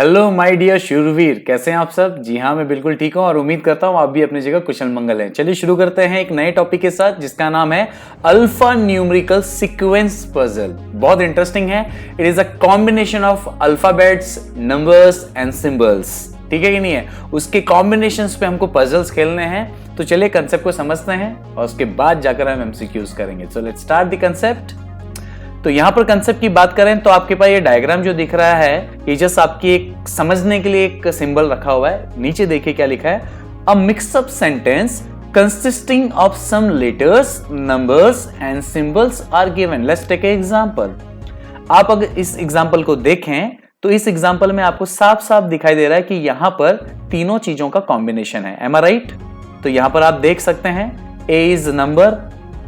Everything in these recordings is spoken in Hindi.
हेलो माय डियर शूरवीर, कैसे हैं आप सब। जी हाँ, मैं बिल्कुल ठीक हूँ और उम्मीद करता हूँ आप भी अपनी जगह कुशल मंगल हैं। चलिए शुरू करते हैं एक नए टॉपिक के साथ जिसका नाम है अल्फा न्यूमेरिकल सीक्वेंस पजल। बहुत इंटरेस्टिंग है। It is a combination of alphabets, numbers and symbols. ठीक है कि नहीं है, उसके कॉम्बिनेशंस पे हमको पजल्स खेलने हैं। तो चलिए कंसेप्ट को समझते हैं और उसके बाद जाकर हम एमसीक्यूज करेंगे। सो लेट्स स्टार्ट द कंसेप्ट। तो यहां पर कंसेप्ट की बात करें तो आपके पास ये डायग्राम जो दिख रहा है, ये जस्ट आपकी एक समझने के लिए एक सिंबल रखा हुआ है। नीचे देखिए क्या लिखा है, a mixup sentence consisting of some letters, numbers and symbols are given. Let's take a example. आप अगर इस एग्जांपल को देखें तो इस एग्जांपल में आपको साफ साफ दिखाई दे रहा है कि यहां पर तीनों चीजों का कॉम्बिनेशन है। एम आई राइट? तो यहां पर आप देख सकते हैं ए इज नंबर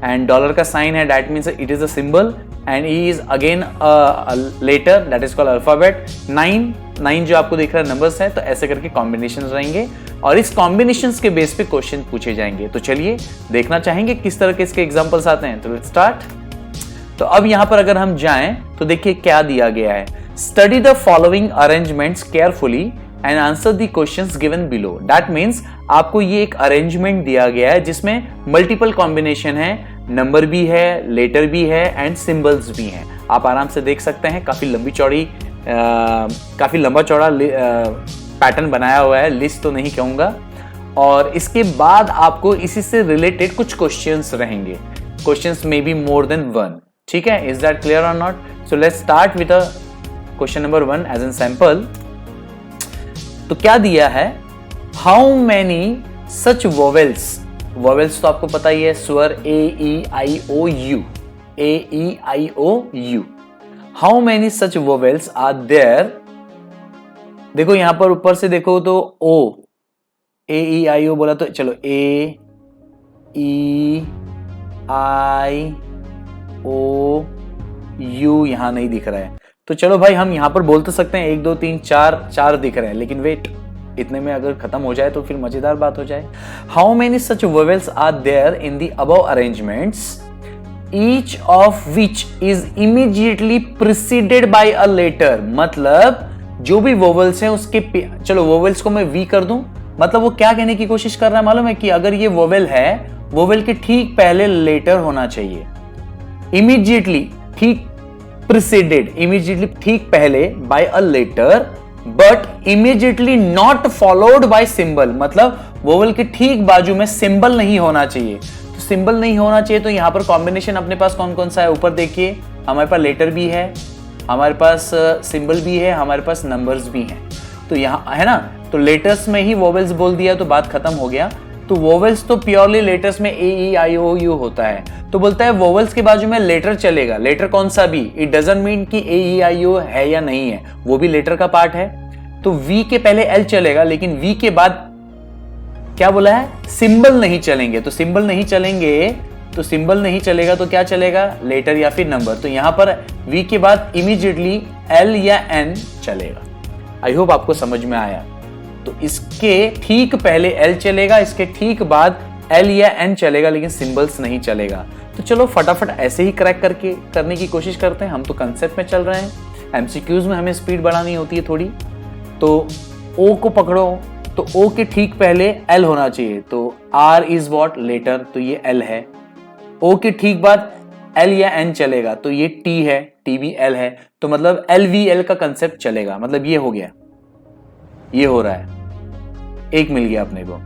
एंड डॉलर का साइन है, that means it is a symbol, and E is again a letter that is called alphabet। 9 जो आपको दिख रहा है नंबर्स है। तो ऐसे करके कॉम्बिनेशन रहेंगे और इस कॉम्बिनेशंस के बेस पे क्वेश्चन पूछे जाएंगे। तो चलिए देखना चाहेंगे किस तरह के इसके एग्जांपल्स आते हैं। तो लेट्स स्टार्ट। तो अब यहां पर अगर हम जाएं तो देखिए क्या दिया गया है, study the following arrangements carefully and answer the questions given below. That means आपको ये एक अरेंजमेंट दिया गया है जिसमें मल्टीपल कॉम्बिनेशन है, नंबर भी है, लेटर भी है एंड सिंबल्स भी हैं। आप आराम से देख सकते हैं, काफी लंबा चौड़ा पैटर्न बनाया हुआ है, लिस्ट तो नहीं कहूंगा। और इसके बाद आपको इसी से रिलेटेड कुछ क्वेश्चंस रहेंगे। Questions may be more than one. ठीक है, इज दैट क्लियर और not? So let's start with question number 1 as an sample. तो क्या दिया है, how many such vowels. Vowels तो आपको पता ही है, स्वर A E I O U, A E I O U. How many such vowels are there. देखो यहां पर ऊपर से देखो तो ओ, ए ई आई ओ बोला तो चलो ए ई आई ओ यू यहां नहीं दिख रहा है। तो चलो भाई हम यहां पर बोल तो सकते हैं 1 2 3 4 दिख रहे हैं, लेकिन वेट, इतने में अगर खत्म हो जाए तो फिर मजेदार बात हो जाए। How many such vowels are there in the above arrangements, each of which is immediately preceded by a letter. मतलब जो भी वोवेल्स हैं उसके चलो वोवेल्स को मैं वी कर दूं, मतलब वो क्या कहने की कोशिश कर रहा है मालूम है कि अगर ये वोवेल है, वोवेल के ठीक पहले लेटर होना चाहिए। इमीडिएटली ठीक प्रिसीडेड, इमीडिएटली ठीक पहले by a letter but immediately not followed by symbol. मतलब वोवेल के ठीक बाजू में सिंबल नहीं होना चाहिए। तो सिंबल नहीं होना चाहिए तो यहां पर कॉम्बिनेशन अपने पास कौन कौन सा है, ऊपर देखिए हमारे पास लेटर भी है, हमारे पास सिंबल भी है, हमारे पास नंबर्स भी हैं। तो यहां है ना, तो लेटर्स में ही वोवेल्स बोल दिया तो बात खत्म हो गया। तो वोवेल्स तो प्योरली लेटर्स में ए ई आई ओ यू होता है। तो बोलता है वोवेल्स के बाजू में लेटर चलेगा, लेटर कौन सा भी, इट डजंट मीन कि ए ई आई ओ है या नहीं है, वो भी लेटर का पार्ट है। तो वी के पहले एल चलेगा, लेकिन वी के बाद क्या बोला है, सिंबल नहीं चलेंगे। तो सिंबल नहीं चलेंगे, तो सिंबल नहीं चलेगा तो क्या चलेगा, लेटर या फिर नंबर। तो यहां पर वी के बाद इमीडिएटली एल या एन चलेगा। आई होप आपको समझ में आया। तो इसके ठीक पहले एल चलेगा, इसके ठीक बाद एल या एन चलेगा, लेकिन सिंबल्स नहीं चलेगा। तो चलो फटाफट ऐसे ही क्रैक करने की कोशिश करते हैं। हम तो कंसेप्ट में चल रहे हैं, एमसीक्यूज में हमें स्पीड बढ़ानी होती है थोड़ी। तो ओ को पकड़ो, तो ओ के ठीक पहले एल होना चाहिए। तो आर इज व्हाट, लेटर, तो ये एल है। ओ के ठीक बाद एल या एन चलेगा, तो ये टी है, टी भी एल है। तो मतलब एल वी एल का कंसेप्ट चलेगा। मतलब ये हो गया, ये हो रहा है, एक मिल गया अपने को।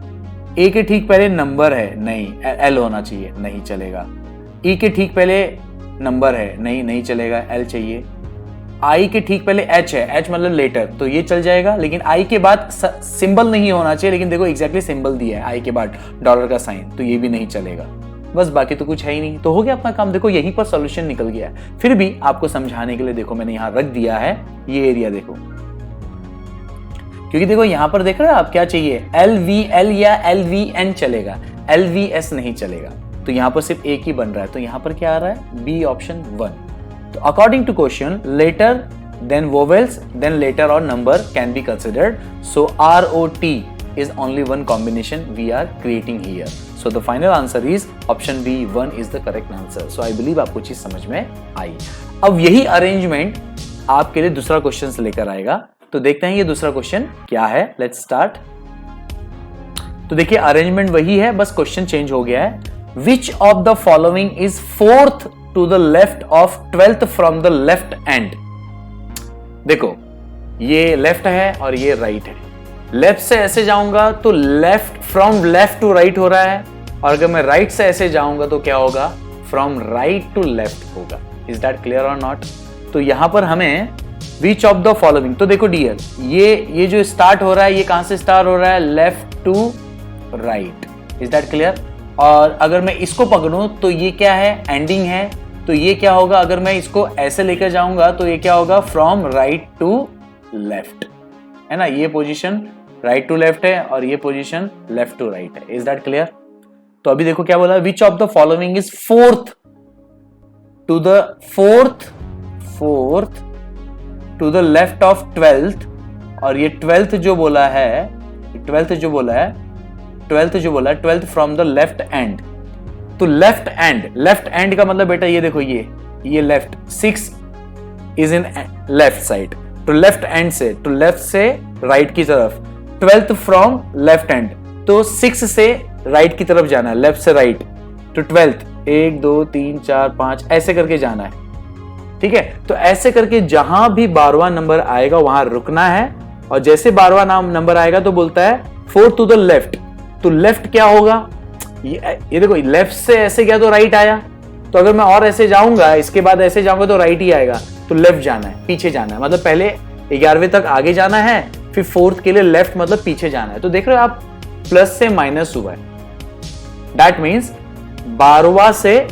ए के ठीक पहले नंबर है, नहीं एल होना चाहिए, नहीं चलेगा। ई के ठीक पहले नंबर है, नहीं चलेगा, एल चाहिए। आई के ठीक पहले एच है, एच मतलब लेटर, तो ये चल जाएगा, लेकिन आई के बाद सिंबल नहीं होना चाहिए। लेकिन देखो एग्जैक्टली सिंबल दिया है आई के बाद डॉलर का साइन, तो ये भी नहीं चलेगा। बस बाकी तो कुछ है ही नहीं। तो हो गया अपना काम। देखो यहीं पर सॉल्यूशन निकल गया है। फिर भी आपको समझाने के लिए देखो मैंने यहां रख दिया है ये एरिया, देखो, क्योंकि देखो यहां पर देख रहे हो आप क्या चाहिए, एल वी एल या एल वी एन चलेगा, एल वी एस नहीं चलेगा। तो यहां पर सिर्फ एक ही बन रहा है। तो यहां पर क्या आ रहा है, बी ऑप्शन 1। तो according to question, letter then vowels then letter और number can be considered. So R O T is only one combination we are creating here. So the final answer is option B 1 is the correct answer. So I believe आपको चीज समझ में आई। अब यही अरेंजमेंट आपके लिए दूसरा क्वेश्चन लेकर आएगा। तो तो देखते हैं ये दूसरा क्वेश्चन क्या है। Let's start. तो देखिए अरेंजमेंट वही है, बस क्वेश्चन चेंज हो गया है। Which of the following is fourth to the left of 12th from the left end. देखो ये लेफ्ट है और ये राइट है। लेफ्ट से ऐसे जाऊंगा तो left, from left to right हो रहा है, और अगर मैं राइट से ऐसे जाऊंगा तो क्या होगा, फ्रॉम राइट टू लेफ्ट होगा। इज दैट क्लियर और नॉट? तो यहां पर हमें विच ऑफ द फॉलोइंग, तो देखो डियर ये जो स्टार्ट हो रहा है ये कहां से स्टार्ट हो रहा है, left to right. Is that clear? और अगर मैं इसको पकड़ूं तो ये क्या है, एंडिंग है, तो ये क्या होगा, अगर मैं इसको ऐसे लेकर जाऊंगा तो ये क्या होगा, फ्रॉम राइट टू लेफ्ट, है ना। ये पोजीशन राइट टू लेफ्ट है और ये पोजीशन लेफ्ट टू राइट है। Is that clear? तो अभी देखो क्या बोला, which of the following is fourth to the fourth to the left of 12th, और ये 12th जो बोला है 12th from the left end. तो लेफ्ट एंड का मतलब बेटा ये देखो, ये left, 6 is in left side, तो लेफ्ट एंड से, तो लेफ्ट से राइट की तरफ, 12th फ्रॉम लेफ्ट एंड, तो 6 से राइट की तरफ जाना है, लेफ्ट से राइट, तो 12th 1 2 3 4 5 ऐसे करके जाना है, ठीक है। तो ऐसे करके जहां भी 12वां नंबर आएगा वहां रुकना है, और जैसे 12वां नंबर आएगा तो बोलता है 4 टू द लेफ्ट। तो लेफ्ट क्या होगा, ये देखो लेफ्ट से ऐसे गया तो राइट आया, तो अगर मैं और ऐसे जाऊंगा, इसके बाद ऐसे जाऊंगा तो राइट ही आएगा, तो लेफ्ट जाना है, पीछे जाना है, मतलब पहले 11वें तक आगे जाना है, फिर 4th के लिए लेफ्ट मतलब पीछे जाना है। तो देख रहे हो आप, प्लस से माइनस हुआ है, दैट मीन्स 12वां से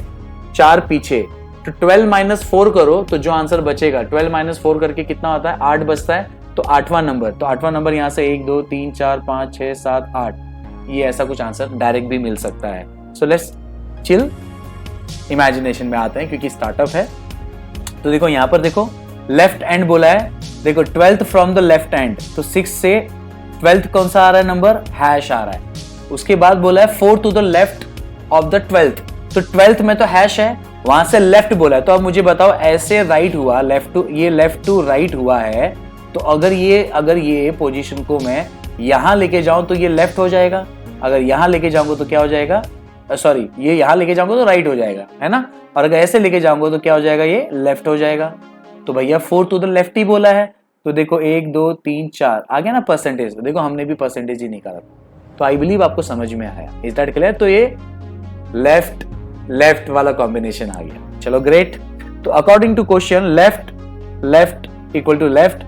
4 पीछे, तो 12 - 4 करो तो जो आंसर बचेगा, 12 - 4 करके कितना होता है, 8 बचता है, तो 8वां नंबर, तो 8वां नंबर यहां से 1 2 3 4 5 6 7 8, ये ऐसा कुछ आंसर डायरेक्ट भी मिल सकता है। सो लेट्स चिल, इमेजिनेशन में आते हैं क्योंकि स्टार्टअप है। तो देखो यहां पर देखो लेफ्ट एंड बोला है, देखो 12th from the left end, तो 6 से 12th कौन सा आ रहा है नंबर, हैश आ रहा है। उसके बाद बोला है 4 to the left of the 12th, तो 12th में तो हैश है, वहां से लेफ्ट बोला है। तो अब मुझे बताओ ऐसे राइट हुआ, लेफ्ट टू राइट हुआ है, तो अगर ये पोजीशन को मैं यहां लेके जाऊं तो ये लेफ्ट हो जाएगा, अगर यहां लेके जाऊंगा तो क्या हो जाएगा, सॉरी ये यहां लेके जाऊंगा तो राइट हो जाएगा, है ना, और अगर ऐसे लेके जाऊंगा तो क्या हो जाएगा, ये लेफ्ट हो जाएगा। तो भैया 4 टू द लेफ्ट ही बोला है, तो देखो 1 2 3 4 आ गया ना परसेंटेज, देखो हमने भी परसेंटेज ही निकाला, तो आई बिलीव आपको समझ में आया। Is that clear? तो ये लेफ्ट वाला कॉम्बिनेशन आ गया। चलो ग्रेट। तो according to question left equal to left,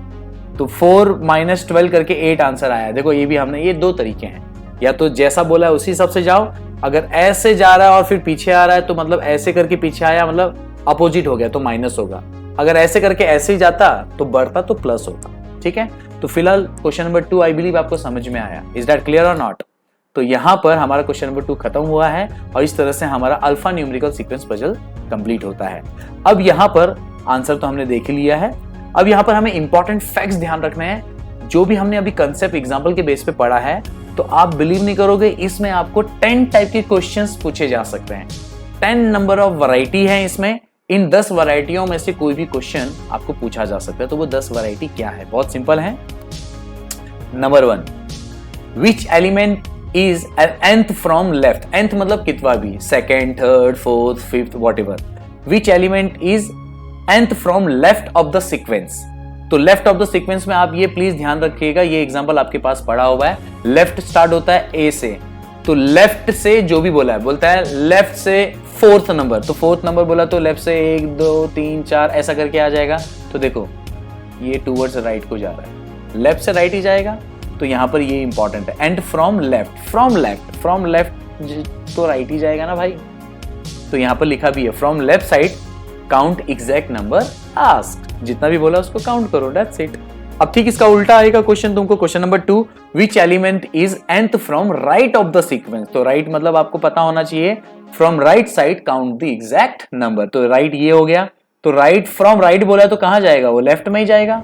तो 4 - 12 करके 8 आंसर आया। देखो ये भी हमने, ये 2 तरीके हैं, या तो जैसा बोला है उसी हिसाब से जाओ, अगर ऐसे जा रहा है और फिर पीछे आ रहा है तो मतलब ऐसे करके पीछे आया, मतलब अपोजिट हो गया तो माइनस होगा, अगर ऐसे करके ऐसे ही जाता तो बढ़ता तो प्लस होता, ठीक है। तो फिलहाल क्वेश्चन नंबर 2 आई बिलीव आपको समझ में आया। इज दैट क्लियर और नॉट? तो यहां पर हमारा क्वेश्चन नंबर 2 खत्म हुआ है, और इस तरह से हमारा alpha numerical sequence puzzle complete होता है। अब यहां पर आंसर तो हमने देख लिया है, अब यहां पर हमें इंपॉर्टेंट फैक्ट्स ध्यान रखने हैं। जो भी हमने अभी कंसेप्ट एग्जांपल के बेस पे पढ़ा है, तो आप बिलीव नहीं करोगे, इसमें आपको 10 टाइप के क्वेश्चंस पूछे जा सकते हैं। 10 नंबर ऑफ वैरायटी है इसमें, इन 10 वैरायटियों में से कोई भी क्वेश्चन आपको पूछा जा सकता है। तो वो 10 वैरायटी क्या है, बहुत सिंपल है। Number 1, which element is nth from left, nth मतलब कितवा भी, second, third, fourth, fifth, whatever, which element is nth from left of the sequence. तो लेफ्ट ऑफ द सीक्वेंस में आप ये प्लीज ध्यान रखिएगा, ये एग्जांपल आपके पास पड़ा हुआ है, लेफ्ट स्टार्ट होता है ए से, तो लेफ्ट से जो भी बोला है, बोलता है लेफ्ट से 4th नंबर, तो 4th नंबर बोला तो लेफ्ट से 1 2 3 4 ऐसा करके आ जाएगा। तो देखो ये टूवर्ड्स राइट को जा रहा है, लेफ्ट से राइट ही जाएगा, तो यहां पर ये इंपॉर्टेंट है। एंड फ्रॉम लेफ्ट तो राइट ही जाएगा ना भाई, तो यहां पर लिखा भी है from left side count exact number asked, जितना भी बोला उसको काउंट करो, दैट्स इट। अब ठीक इसका उल्टा आएगा क्वेश्चन तुमको, question number 2, which element is nth from right of the sequence. तो राइट मतलब आपको पता होना चाहिए, from right side count the exact number, तो राइट ये हो गया, तो राइट फ्रॉम राइट बोला तो कहां जाएगा, वो लेफ्ट में ही जाएगा,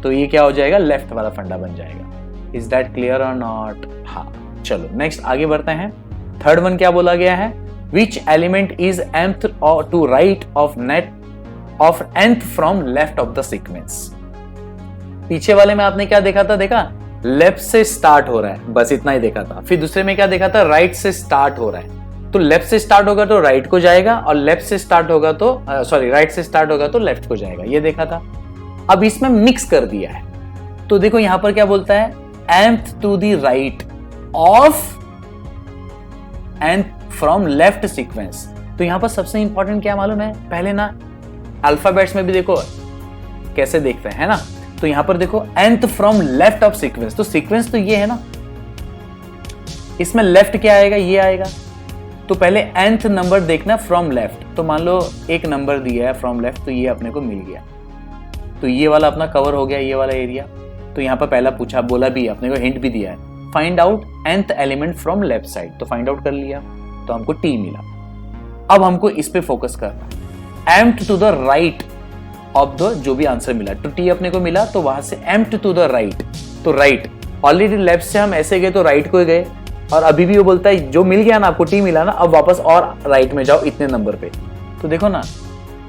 तो ये क्या हो जाएगा, लेफ्ट वाला फंडा बन जाएगा। इज दैट क्लियर और नॉट? हाँ, चलो नेक्स्ट आगे बढ़ते हैं। थर्ड वन क्या बोला गया है, which element is nth to right of nth from left of the sequence. पीछे वाले में आपने क्या देखा था, देखा लेफ्ट से स्टार्ट हो रहा है, बस इतना ही देखा था। फिर दूसरे में क्या देखा था, राइट से स्टार्ट हो रहा है। तो लेफ्ट से स्टार्ट होगा तो राइट को जाएगा, और लेफ्ट से स्टार्ट होगा तो राइट से स्टार्ट होगा तो लेफ्ट को जाएगा, ये देखा था। अब इसमें मिक्स कर दिया है, तो देखो यहां पर क्या बोलता है, nth to the right of nth from left sequence. तो यहां पर सबसे इंपॉर्टेंट क्या मालूम है, पहले ना अल्फाबेट्स में भी देखो कैसे देखते हैं ना, तो यहां पर देखो nth from left of sequence, तो सीक्वेंस तो ये है ना, इसमें लेफ्ट क्या आएगा, ये आएगा। तो पहले nth नंबर देखना फ्रॉम लेफ्ट, तो मान लो एक नंबर दिया है फ्रॉम लेफ्ट, तो ये अपने को मिल गया, तो ये वाला अपना कवर हो गया, ये वाला एरिया। तो यहां पर पहला पूछा, बोला भी, अपने को हिंट भी दिया है, find out nth element from left side, तो फाइंड आउट कर लिया, तो हमको t मिला। अब हमको इस पे फोकस करना है, mth to the right of the जो भी आंसर मिला, तो t अपने को मिला, तो वहां से mth टू द राइट, तो राइट ऑलरेडी लेफ्ट से हम ऐसे गए तो राइट को ही गए, और अभी भी वो बोलता है जो मिल गया ना आपको, t मिला ना, अब वापस और राइट में जाओ इतने नंबर पे। तो देखो ना,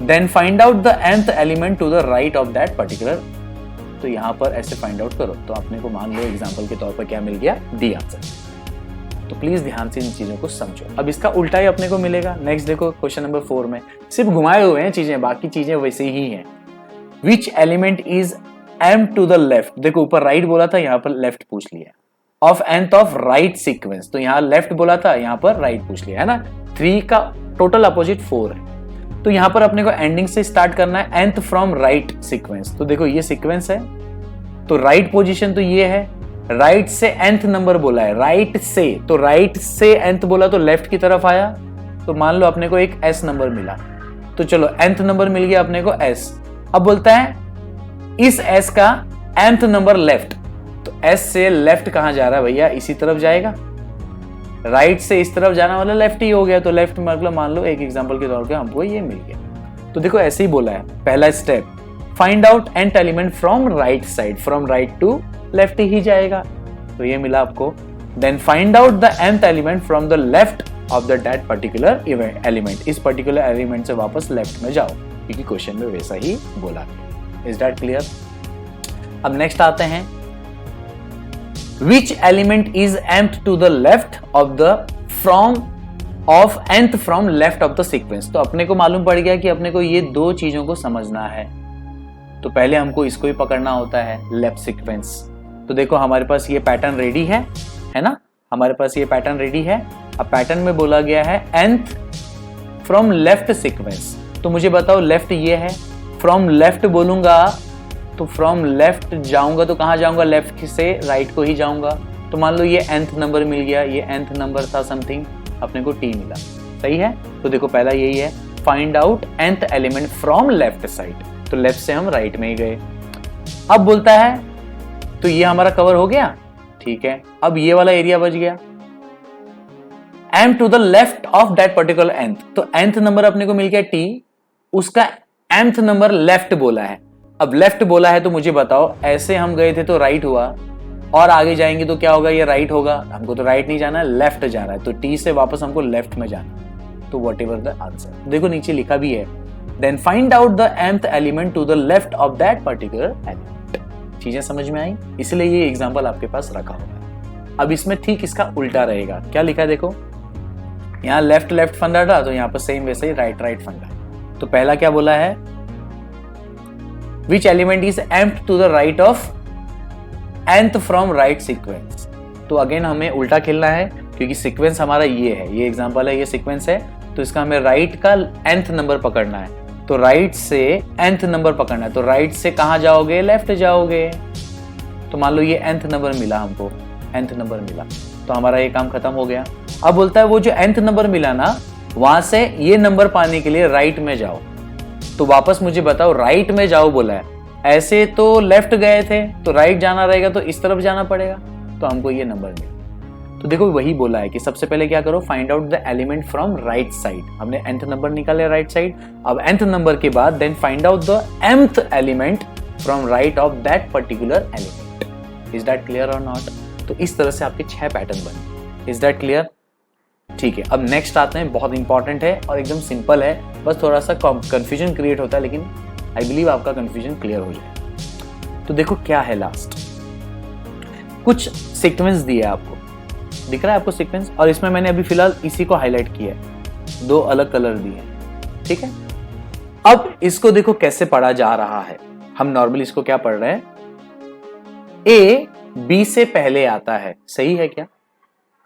then find out the nth element to the right of that particular, तो यहां पर ऐसे फाइंड आउट करो, तो आपने को मान लो एग्जांपल के तौर पर क्या मिल गया, डी आंसर। तो प्लीज ध्यान से इन चीजों को समझो। अब इसका उल्टा ही अपने को मिलेगा। नेक्स्ट देखो क्वेश्चन नंबर 4 में सिर्फ घुमाए हुए हैं चीजें, बाकी चीजें वैसे ही हैं। Which element is m to the left, देखो ऊपर राइट बोला था, यहाँ पर लेफ्ट पूछ लिया, of nth of right sequence, तो यहाँ लेफ्ट बोला था, यहाँ पर राइट पूछ लिया है ना। 3 का टोटल अपोजिट 4 है, तो यहाँ पर अपने को एंडिंग से स्टार्ट करना है, nth फ्रॉम राइट सीक्वेंस। तो देखो ये सीक्वेंस है, तो राइट पोजीशन तो ये है, राइट से nth नंबर बोला है, राइट से, तो राइट से nth बोला तो लेफ्ट की तरफ आया, तो मान लो अपने को एक s नंबर मिला, तो चलो nth नंबर मिल गया अपने को s। अब बोलता है इस s का nth नंबर लेफ्ट, तो s से लेफ्ट कहां जा रहा है भैया, इसी तरफ जाएगा, राइट से इस तरफ जाना वाला लेफ्ट ही हो गया, तो लेफ्ट मतलब मान लो एक एग्जांपल के तौर पे हमको ये मिल गया। तो देखो ऐसे ही बोला है, पहला step find out nth element from right side, from right to left ही जाएगा, तो ये मिला आपको। Then find out the nth element from the left of the that particular element, इस पर्टिकुलर एलिमेंट से वापस लेफ्ट में जाओ, क्योंकि क्वेश्चन में वैसा ही बोला। Is that clear? अब नेक्स्ट आते हैं, which element is mth to the left of the from of nth from left of the sequence। तो अपने को मालूम पड़ गया कि अपने को ये दो चीजों को समझना है, तो पहले हमको इसको ही पकड़ना होता है, लेफ्ट सीक्वेंस। तो देखो हमारे पास ये पैटर्न रेडी है ना, हमारे पास ये पैटर्न रेडी है। अब पैटर्न में बोला गया है nth फ्रॉम लेफ्ट सीक्वेंस, तो मुझे बताओ लेफ्ट ये है, फ्रॉम लेफ्ट बोलूंगा तो फ्रॉम लेफ्ट जाऊंगा तो कहां जाऊंगा, लेफ्ट से राइट को ही जाऊंगा। तो मान लो ये nth नंबर मिल गया, ये nth नंबर था समथिंग, अपने को t मिला, सही है। तो देखो पहला यही है, find out nth element from left side, तो लेफ्ट से हम राइट में ही गए। अब बोलता है, तो ये हमारा कवर हो गया, ठीक है। अब ये वाला एरिया बच गया, m to the left of that particular nth, तो nth नंबर अपने को मिल गया t, उसका mth नंबर लेफ्ट बोला है। अब लेफ्ट बोला है तो मुझे बताओ, ऐसे हम गए थे तो राइट हुआ, और आगे जाएंगे तो क्या होगा, ये राइट होगा। हमको तो राइट नहीं जाना है, लेफ्ट जाना है, तो टी से वापस हमको लेफ्ट में जाना, तो वॉट एवर द आंसर। देखो नीचे लिखा भी है, then find out the nth element to the left of that particular element. चीजें समझ में आई, इसलिए ये एग्जाम्पल आपके पास रखा हुआ है। अब इसमें ठीक इसका उल्टा रहेगा, क्या लिखा है देखो, यहाँ लेफ्ट लेफ्ट फंडा था, तो यहाँ पर सेम वैसे ही राइट राइट फंडा। तो पहला क्या बोला है, which element is mth to the right of nth from right sequence। तो अगेन हमें उल्टा खेलना है, क्योंकि सीक्वेंस हमारा ये है, ये एग्जांपल है, ये सीक्वेंस है, तो इसका हमें राइट का nth नंबर पकड़ना है, तो राइट से nth नंबर पकड़ना है, तो राइट से कहां जाओगे, लेफ्ट जाओगे। तो मान लो ये nth नंबर मिला हमको, nth नंबर मिला, तो हमारा ये काम खत्म हो गया। अब बोलता है वो जो nth नंबर मिला ना, वहां से ये नंबर पाने के लिए राइट में जाओ, तो वापस मुझे बताओ राइट में जाओ बोला है, ऐसे तो लेफ्ट गए थे, तो राइट जाना रहेगा, तो इस तरफ जाना पड़ेगा, तो हमको ये नंबर मिला। तो देखो वही बोला है कि सबसे पहले क्या करो, find out the element from right side. हमने nth नंबर निकाले राइट साइड, अब nth नंबर के बाद then find out the mth element from right of that particular element. Is that clear और नॉट? तो इस तरह से आपके 6 पैटर्न बने। Is that clear? ठीक है, अब नेक्स्ट आते हैं, बहुत इंपॉर्टेंट है और एकदम सिंपल है, बस थोड़ा सा कंफ्यूजन क्रिएट होता है, लेकिन आई बिलीव आपका कंफ्यूजन क्लियर हो जाए। तो देखो क्या है लास्ट, कुछ सीक्वेंस दिया है आपको, दिख रहा है आपको सीक्वेंस, और इसमें मैंने अभी फिलहाल इसी को हाईलाइट किया है, 2 अलग कलर दिए हैं, ठीक है। अब इसको देखो कैसे पढ़ा जा रहा है। हम नॉर्मली इसको क्या पढ़ रहे हैं, ए बी से पहले आता है, सही है क्या?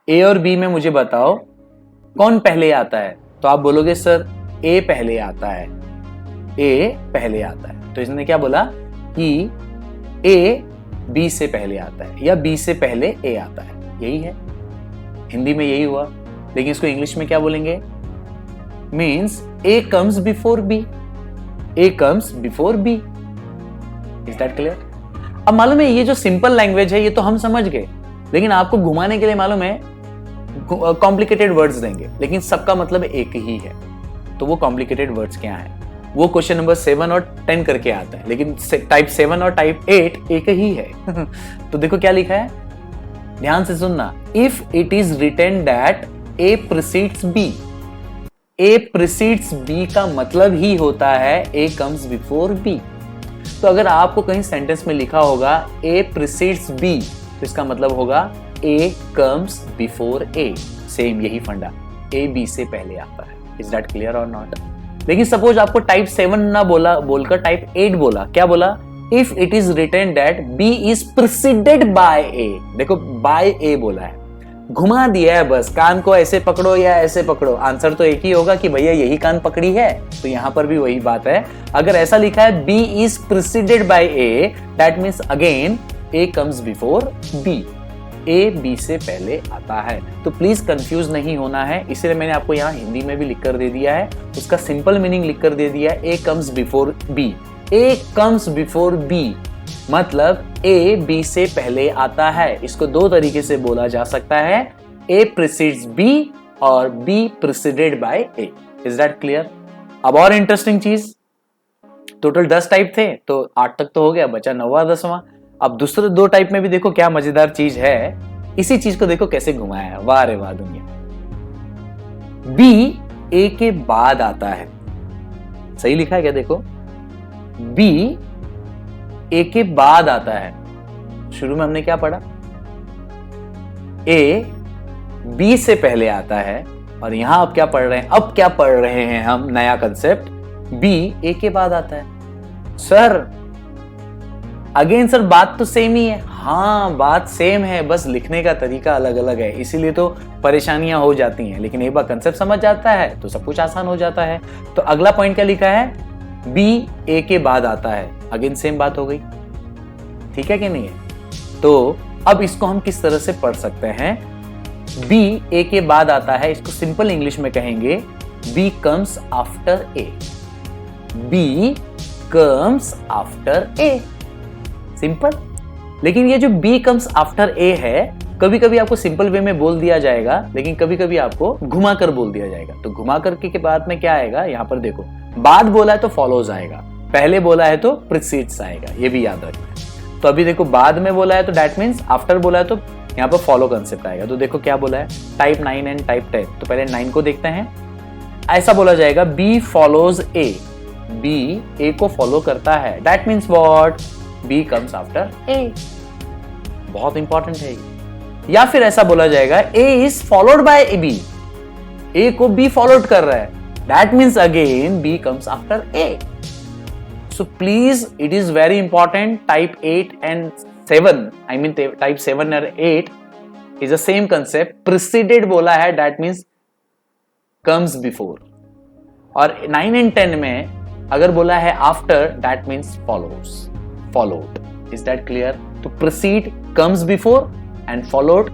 ए और बी में मुझे बताओ कौन पहले आता है, तो आप बोलोगे सर ए पहले आता है, ए पहले आता है। तो इसने क्या बोला कि ए बी से पहले आता है या बी से पहले ए आता है, यही है, हिंदी में यही हुआ। लेकिन इसको इंग्लिश में क्या बोलेंगे, means A comes before B, A comes before B. Is that clear? अब मालूम है ये जो सिंपल लैंग्वेज है ये तो हम समझ गए, लेकिन आपको घुमाने के लिए मालूम है कॉम्प्लिकेटेड वर्ड्स देंगे, लेकिन सबका मतलब एक ही है। तो वो कॉम्प्लिकेटेड वर्ड्स क्या है, वो क्वेश्चन नंबर 7 और 10 करके आता है, लेकिन टाइप 7 और टाइप 8 एक ही है। तो देखो क्या लिखा है, ध्यान से सुनना। If it is written that A precedes B, A precedes B का मतलब ही होता है ए कम्स बिफोर बी। तो अगर आपको कहीं सेंटेंस में लिखा होगा ए प्रीसीड्स बी, तो इसका मतलब होगा A comes before A. Same यही फंडा, ए बी से पहले आता है। इज दैट क्लियर और नॉट? लेकिन सपोज आपको टाइप 7 ना बोलकर टाइप 8 बोला, क्या बोला, if it is written that B is preceded by A. देखो बाय ए बोला है, घुमा दिया है बस, कान को ऐसे पकड़ो या ऐसे पकड़ो, आंसर तो एक ही होगा कि भैया यही कान पकड़ी है। तो यहां पर भी वही बात है, अगर ऐसा लिखा है B is preceded by A, that means again A comes before B, A B से पहले आता है। तो प्लीज कंफ्यूज नहीं होना है, इसलिए मैंने आपको यहाँ हिंदी में भी लिख कर दे दिया है, उसका सिंपल मीनिंग लिख कर दे दिया है, ए comes before B. A comes before B मतलब ए बी से पहले आता है। इसको 2 तरीके से बोला जा सकता है, ए प्रीसीड्स बी और B preceded by A. Is that clear? अब और इंटरेस्टिंग चीज, टोटल 10 टाइप थे, तो 8 तक तो हो गया, बचा 9वां 10वां। अब दूसरे 2 टाइप में भी देखो क्या मजेदार चीज है, इसी चीज को देखो कैसे घुमाया है, वाह रे वाह दुनिया। बी ए के बाद आता है, सही लिखा है क्या? देखो बी ए के बाद आता है। शुरू में हमने क्या पढ़ा, ए बी से पहले आता है, और यहां अब क्या पढ़ रहे हैं, अब क्या पढ़ रहे हैं हम, नया कंसेप्ट, बी ए के बाद आता है। सर अगेन सर बात तो सेम ही है, हाँ बात सेम है, बस लिखने का तरीका अलग अलग है, इसीलिए तो परेशानियां हो जाती हैं। लेकिन एक बार कंसेप्ट समझ जाता है तो सब कुछ आसान हो जाता है। तो अगला पॉइंट क्या लिखा है, बी ए के बाद आता है, अगेन सेम बात हो गई, ठीक है कि नहीं है? तो अब इसको हम किस तरह से पढ़ सकते हैं, बी ए के बाद आता है, इसको सिंपल इंग्लिश में कहेंगे बी कम्स आफ्टर ए, बी कम्स आफ्टर ए, सिंपल। लेकिन ये जो बी कम्स आफ्टर ए है, कभी कभी आपको सिंपल वे में बोल दिया जाएगा, लेकिन कभी कभी आपको घुमा कर बोल दिया जाएगा। तो घुमा करके के बाद में क्या आएगा, यहां पर देखो, बाद बोला है तो फॉलोज आएगा, पहले बोला है तो प्रीसीड्स आएगा, ये भी याद रखना। तो अभी देखो बाद में बोला है तो दैट मीन्स आफ्टर बोला है तो यहाँ पर फॉलो कंसेप्ट आएगा। तो देखो क्या बोला है, टाइप 9 एंड टाइप 10। तो पहले 9 को देखते हैं, ऐसा बोला जाएगा B follows A, B A को फॉलो करता है, that means what, B comes after A. बहुत इंपॉर्टेंट है ये। या फिर ऐसा बोला जाएगा A is followed by B, A को बी फॉलोड कर रहा है, that means again B comes after A. So please it is very important, type 8 and 7, I mean type 7 और 8 is the same concept, preceded बोला है दैट मीन्स कम्स बिफोर, और 9 एंड 10 में अगर बोला है after that means follows, followed. Is that clear? तो precede comes before and followed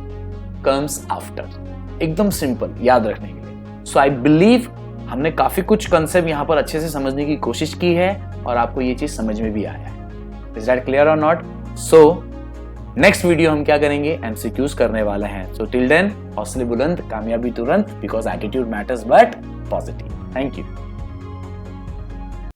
comes after, एकदम सिंपल याद रखने के लिए। सो आई बिलीव हमने काफी कुछ कंसेप्ट यहां पर अच्छे से समझने की कोशिश की है और आपको ये चीज समझ में भी आया है। इज दैट क्लियर और नॉट? सो नेक्स्ट वीडियो हम क्या करेंगे, एमसीक्यूज करने वाले हैं। सो टिल देन हौसले बुलंद, कामयाबी तुरंत, because attitude matters but positive. Thank you.